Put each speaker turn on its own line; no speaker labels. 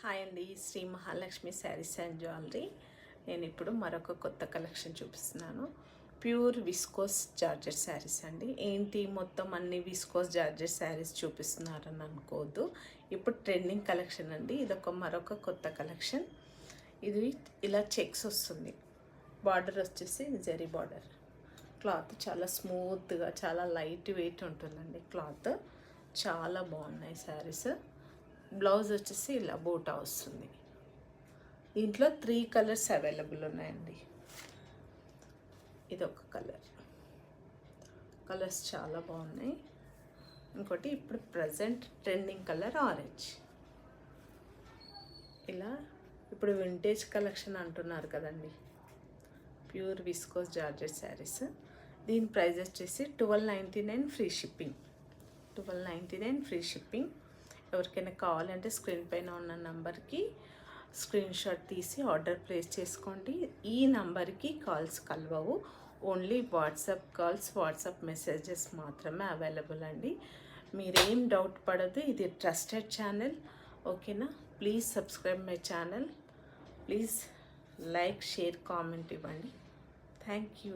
Hi అండి, Shri Mahalakshmi saris and jewellery. నేను ఇప్పుడు మరొక కొత్త కలెక్షన్ చూపిస్తున్నాను. ప్యూర్ విస్కోస్ జార్జెట్ శారీస్ అండి. ఏంటి మొత్తం అన్ని విస్కోస్ జార్జెట్ శారీస్ చూపిస్తున్నారని అనుకోవద్దు. ఇప్పుడు ట్రెండింగ్ కలెక్షన్ అండి. ఇదొక మరొక కొత్త కలెక్షన్. ఇది ఇలా చెక్స్ వస్తుంది, బార్డర్ వచ్చేసి జరీ బార్డర్. క్లాత్ చాలా స్మూత్గా, చాలా లైట్ వెయిట్ ఉంటుందండి. క్లాత్ చాలా బాగున్నాయి శారీస్. బ్లౌజ్ వచ్చేసి ఇలా బూటా వస్తుంది. దీంట్లో 3 కలర్స్ అవైలబుల్ ఉన్నాయండి. ఇది ఒక కలర్స్ చాలా బాగున్నాయి. ఇంకోటి ఇప్పుడు ప్రజెంట్ ట్రెండింగ్ కలర్ ఆరెంజ్. ఇలా ఇప్పుడు వింటేజ్ కలెక్షన్ అంటున్నారు కదండి, ప్యూర్ విస్కోస్ జార్జెట్ శారీస్. దీని ప్రైస్ వచ్చేసి 1299 ఫ్రీ షిప్పింగ్. 1299 free shipping. ఎవరికైనా కావాలంటే స్క్రీన్ పైన ఉన్న నంబర్కి స్క్రీన్ షాట్ తీసి ఆర్డర్ ప్లేస్ చేసుకోండి. ఈ నంబర్కి కాల్స్ కలవవు, only WhatsApp calls, WhatsApp messages మాత్రమే అవైలబుల్ అండి. మీరేం డౌట్ పడదు, ఇది ట్రస్టెడ్ ఛానల్. ఓకేనా? Please subscribe my channel. Please like, share, comment ఇవ్వండి. Thank you.